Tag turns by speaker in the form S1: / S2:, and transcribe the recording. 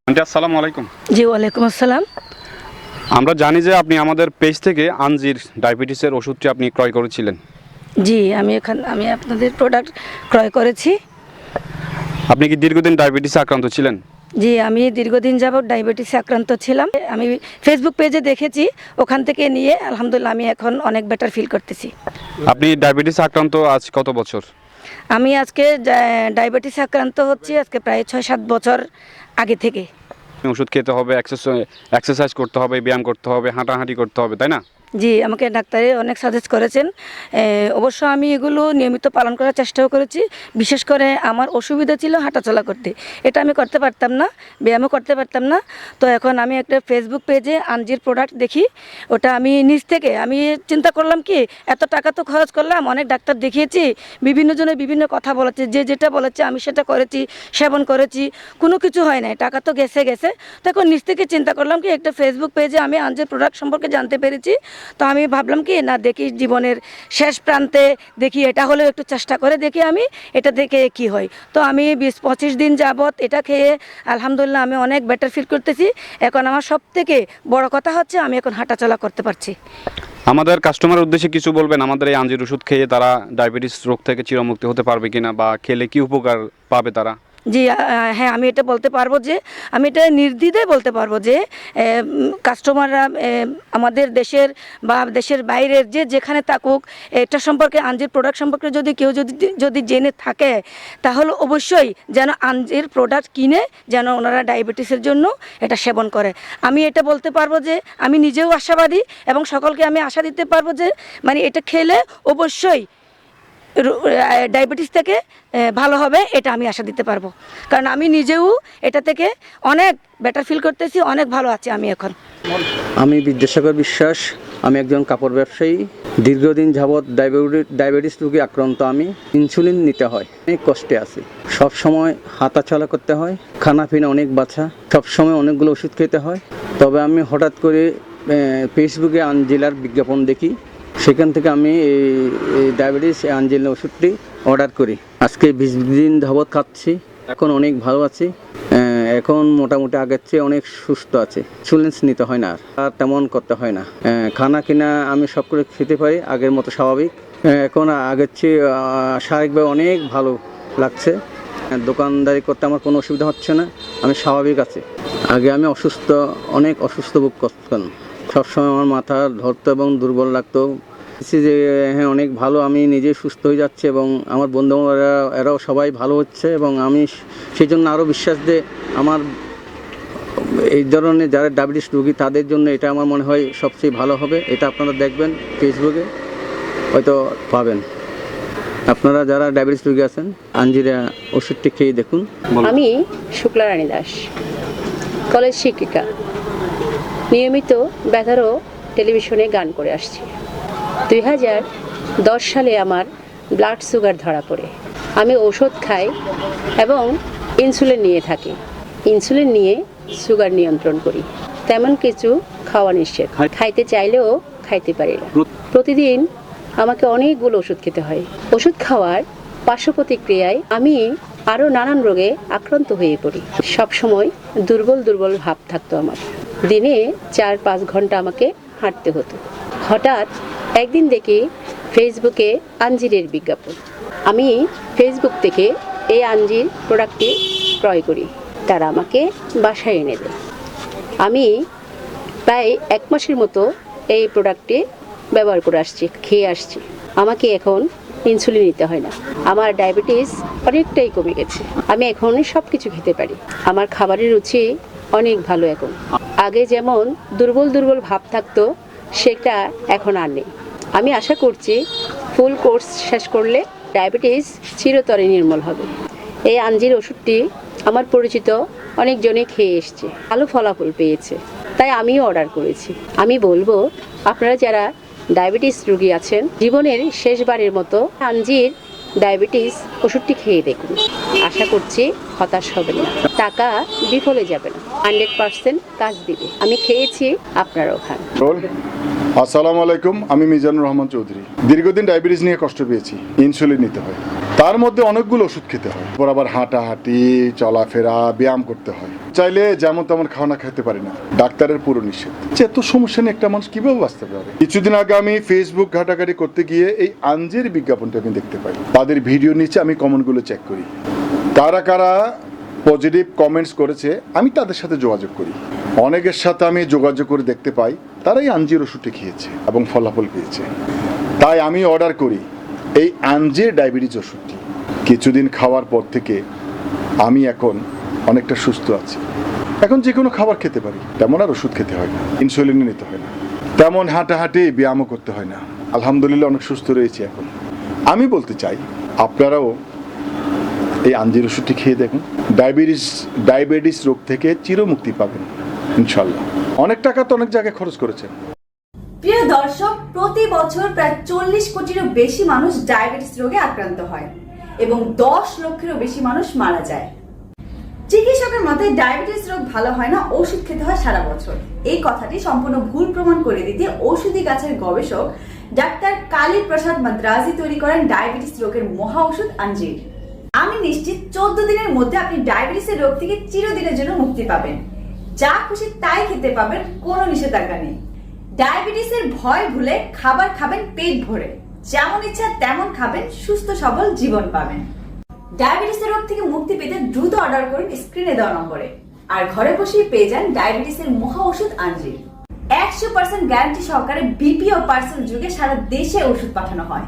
S1: Aunty আসসালামু আলাইকুম।
S2: জি ওয়ালাইকুম আসসালাম।
S1: আমরা জানি যে আপনি আমাদের পেজ থেকে আনজির ডায়াবেটিসের ওষুধটি আপনি ক্রয় করেছিলেন।
S2: জি আমি আপনাদের প্রোডাক্ট ক্রয় করেছি।
S1: আপনি কি দীর্ঘদিন ডায়াবেটিসে আক্রান্ত ছিলেন?
S2: জি আমি দীর্ঘদিন যাবৎ ডায়াবেটিসে আক্রান্ত ছিলাম। আমি ফেসবুক পেজে দেখেছি, ওখান থেকে নিয়ে আলহামদুলিল্লাহ আমি এখন অনেক বেটার ফিল করতেছি।
S1: আপনি ডায়াবেটিসে আক্রান্ত আজ কত বছর?
S2: আমি আজকে ডায়াবেটিসে আক্রান্ত হচ্ছি আজকে প্রায় 6-7 বছর আগে থেকে।
S1: ওষুধ খেতে হবে, এক্সারসাইজ করতে হবে, ব্যায়াম করতে হবে, হাঁটাহাঁটি করতে হবে, তাই না?
S2: জি আমাকে ডাক্তারে অনেক সাজেস্ট করেছেন। অবশ্য আমি এগুলো নিয়মিত পালন করার চেষ্টাও করেছি। বিশেষ করে আমার অসুবিধা ছিল হাঁটাচলা করতে, এটা আমি করতে পারতাম না, ব্যায়ামও করতে পারতাম না। তো এখন আমি একটা ফেসবুক পেজে আনজির প্রোডাক্ট দেখি, ওটা আমি নিজ থেকে আমি চিন্তা করলাম কি এত টাকা তো খরচ করলাম, অনেক ডাক্তার দেখিয়েছি, বিভিন্ন জনে বিভিন্ন কথা বলেছে, যে যেটা বলেছে আমি সেটা করেছি, সেবন করেছি, কোনো কিছু হয় নাই, টাকা তো গেছে। তখন নিজ থেকে চিন্তা করলাম কি একটা ফেসবুক পেজে আমি আনজির প্রোডাক্ট সম্পর্কে জানতে পেরেছি। তো আমি ভাবলাম কি না দেখি জীবনের শেষ প্রান্তে দেখি এটা হলেও একটু চেষ্টা করে দেখি আমি এটা থেকে কি হয়। তো আমি 20-25 দিন যাবত এটা খেয়ে আলহামদুলিল্লাহ আমি অনেক বেটার ফিল করতেছি। এখন আমার সব থেকে বড় কথা হচ্ছে আমি এখন হাঁটাচলা করতে পারছি।
S1: আমাদের কাস্টমার উদ্দেশ্যে কিছু বলবেন? আমাদের এই আনজির ওষুধ খেয়ে তারা ডায়াবেটিস রোগ থেকে চিরমুক্তি হতে পারবে কিনা, বা খেলে কি উপকার পাবে তারা?
S2: জি হ্যাঁ, আমি এটা বলতে পারবো যে আমি এটা নির্দ্বিধায় বলতে পারবো যে কাস্টমাররা আমাদের দেশের বা দেশের বাইরের যে যেখানে থাকুক, এটা সম্পর্কে আনজির প্রোডাক্ট সম্পর্কে যদি কেউ যদি জেনে থাকে, তাহলে অবশ্যই যেন আনজির প্রোডাক্ট কিনে যেন ওনারা ডায়াবেটিসের জন্য এটা সেবন করে। আমি এটা বলতে পারবো যে আমি নিজেও আশাবাদী এবং সকলকে আমি আশা দিতে পারবো যে মানে এটা খেলে অবশ্যই ডায়াবেটিস থেকে ভালো হবে, এটা আমি আশা দিতে পারবো। কারণ আমি নিজেও এটা থেকে অনেক বেটার ফিল করতেছি, অনেক ভালো আছি আমি এখন।
S3: আমি বিদ্যাসাগর বিশ্বাস, আমি একজন কাপড় ব্যবসায়ী। দীর্ঘদিন যাবৎ ডায়াবেটিস রোগে আক্রান্ত। আমি ইনসুলিন নিতে হয়, অনেক কষ্টে আছি। সব সময় হাঁটাচলা করতে হয়, খানাপিনা অনেক বাছা, সবসময় অনেকগুলো ওষুধ খেতে হয়। তবে আমি হঠাৎ করে ফেসবুকে আনজিলার বিজ্ঞাপন দেখি, সেখান থেকে আমি এই ডায়াবেটিস আনজিলা ওষুধটি অর্ডার করি। আজকে 20 দিন যাবৎ খাচ্ছি, এখন অনেক ভালো আছি। এখন মোটামুটি আগের চেয়ে অনেক সুস্থ আছে। ইনসুলিন নিতে হয় না, আর তেমন করতে হয় না। খানা কিনা আমি সব করে খেতে পারি, আগের মতো স্বাভাবিক। এখন আগের চেয়ে শারীরিকভাবে অনেক ভালো লাগছে। দোকানদারি করতে আমার কোনো অসুবিধা হচ্ছে না, আমি স্বাভাবিক আছি। আগে আমি অনেক অসুস্থ বোধ করতাম, সবসময় আমার মাথা ধরতো এবং দুর্বল লাগতো। যে হ্যাঁ অনেক ভালো, আমি নিজেই সুস্থ হয়ে যাচ্ছে এবং আমার বন্ধুরা এরাও সবাই ভালো হচ্ছে, এবং আমি সেই জন্য আরও বিশ্বাস যে আমার এই ধরনের যারা ডায়াবেটিস রোগী তাদের জন্য এটা আমার মনে হয় সবচেয়ে ভালো হবে। এটা আপনারা দেখবেন ফেসবুকে হয়তো পাবেন। আপনারা যারা ডায়াবেটিস রোগী আছেন আনজিরা ওষুধটি খেয়ে দেখুন।
S4: আমি শুক্লা রানী দাস, কলেজ শিক্ষিকা, নিয়মিত ব্যথারও টেলিভিশনে গান করে আসছি। 2010 সালে আমার ব্লাড সুগার ধরা পড়ে। আমি ওষুধ খাই এবং ইনসুলিন নিয়ে থাকি। ইনসুলিন নিয়ে সুগার নিয়ন্ত্রণ করি, তেমন কিছু খাওয়া নিষেধ। খাইতে চাইলেও খাইতে পারি না। প্রতিদিন আমাকে অনেকগুলো ওষুধ খেতে হয়। ওষুধ খাওয়ার পার্শ্ব প্রতিক্রিয়ায় আমি আরও নানান রোগে আক্রান্ত হয়ে পড়ি। সবসময় দুর্বল ভাব থাকতো আমার। দিনে 4-5 ঘন্টা আমাকে হাঁটতে হতো। হঠাৎ একদিন দেখি ফেসবুকে আনজিরের বিজ্ঞাপন। আমি ফেসবুক থেকে এই আনজির প্রোডাক্টটি ক্রয় করি। তারা আমাকে বাসায় এনে দেয়। আমি প্রায় 1 মাসের মতো এই প্রোডাক্টটি ব্যবহার করে আসছি, খেয়ে আসছি। আমাকে এখন ইনসুলিন নিতে হয় না। আমার ডায়াবেটিস অনেকটাই কমে গেছে। আমি এখন সব কিছু খেতে পারি। আমার খাবারের রুচি অনেক ভালো এখন। আগে যেমন দুর্বল ভাব থাকতো, সেটা এখন আর নেই। আমি আশা করছি ফুল কোর্স শেষ করলে ডায়াবেটিস চিরতরে নির্মূল হবে। এই আনজির ওষুধটি আমার পরিচিত অনেকজনে খেয়ে এসছে, ভালো ফলাফল পেয়েছে, তাই আমিও অর্ডার করেছি। আমি বলবো আপনারা যারা ডায়াবেটিস রোগী আছেন, জীবনের শেষবারের মতো আনজির ডায়াবেটিস ওষুধটি খেয়ে দেখুন। আশা করছি হতাশ হবেন না, টাকা বিফলে যাবে না, 100% কাজ দিবে। আমি খেয়েছি, আপনারাও খান।
S5: আসসালামু আলাইকুম, আমি মিজানুর রহমান চৌধুরী। দীর্ঘদিন ডায়াবেটিস নিয়ে কষ্ট পেয়েছি, ইনসুলিন নিতে হয়। তার মধ্যে অনেকগুলো ওষুধ খেতে হয়, এরপর আবার হাঁটাহাঁটি, চলাফেরা, ব্যায়াম করতে হয়। চাইলে যেমন তেমন খাওয়া খেতে পারি না, ডাক্তারের পুরো নিষেধ। এত সমস্যা নিয়ে একটা মানুষ কিভাবে বাঁচতে পারে? কিছুদিন আগে আমি ফেসবুক ঘাটাঘাটি করতে গিয়ে এই আঞ্জের বিজ্ঞাপনটা আমি দেখতে পাই। তাদের ভিডিও নিচে আমি কমেন্টগুলো চেক করি, কারা কারা পজিটিভ কমেন্টস করেছে আমি তাদের সাথে যোগাযোগ করি। অনেকের সাথে আমি যোগাযোগ করে দেখতে পাই তারাই আঞ্জির ওষুধটি খেয়েছে এবং ফলাফল পেয়েছে। তাই আমি অর্ডার করি এই আঞ্জের ডায়াবেটিস ওষুধটি। কিছুদিন খাওয়ার পর থেকে আমি এখন অনেকটা সুস্থ আছি। এখন যে কোনো খাবার খেতে পারি, তেমন আর ওষুধ খেতে হয় না, ইনসুলিন নিতে হয় না, তেমন হাঁটাহাঁটি ব্যায়ামও করতে হয় না। আলহামদুলিল্লাহ অনেক সুস্থ রয়েছি এখন। আমি বলতে চাই আপনারাও এই আঞ্জির ওষুধটি খেয়ে দেখুন, ডায়াবেটিস রোগ থেকে চিরমুক্তি পাবেন ইনশাল্লাহ। অনেক টাকা তো অনেক জায়গায় খরচ করেছেন।
S6: প্রিয় দর্শক, প্রতি বছর প্রায় 40 কোটিরও বেশি মানুষ ডায়াবেটিস রোগে আক্রান্ত হয় এবং 10 লক্ষেরও বেশি মানুষ মারা যায়। চিকিৎসকের মতে ডায়াবেটিস রোগ ভালো হয় না, ওষুধ খেতে হয় সারা বছর। এই কথাটি সম্পূর্ণ ভুল প্রমাণ করে দিতে ঔষধি গাছের গবেষক ডাক্তার কালী প্রসাদ মাদ্রাজি তৈরি করেন ডায়াবেটিস রোগের মহা ওষুধ আঞ্জির। আমি নিশ্চিত 14 দিনের মধ্যে আপনি ডায়াবেটিসের রোগ থেকে চিরদিনের জন্য মুক্তি পাবেন। যা খুশি তাই খেতে পাবেন, কোনো নিষেধাজ্ঞা নেই। ডায়াবেটিসের ভয় ভুলে খাবার খাবেন পেট ভরে, যেমন ইচ্ছা তেমন খাবেন, সুস্থ সবল জীবন পাবেন। ডায়াবেটিসের রোগ থেকে মুক্তি পেতে দ্রুত অর্ডার করুন স্ক্রিনে দেওয়া নম্বরে, আর ঘরে বসেই পেয়ে যান ডায়াবেটিসের মহা ওষুধ আঞ্জির। 100% গ্যারান্টি সহকারে বিপি ও পার্সেল যুগে সারা দেশে ওষুধ পাঠানো হয়।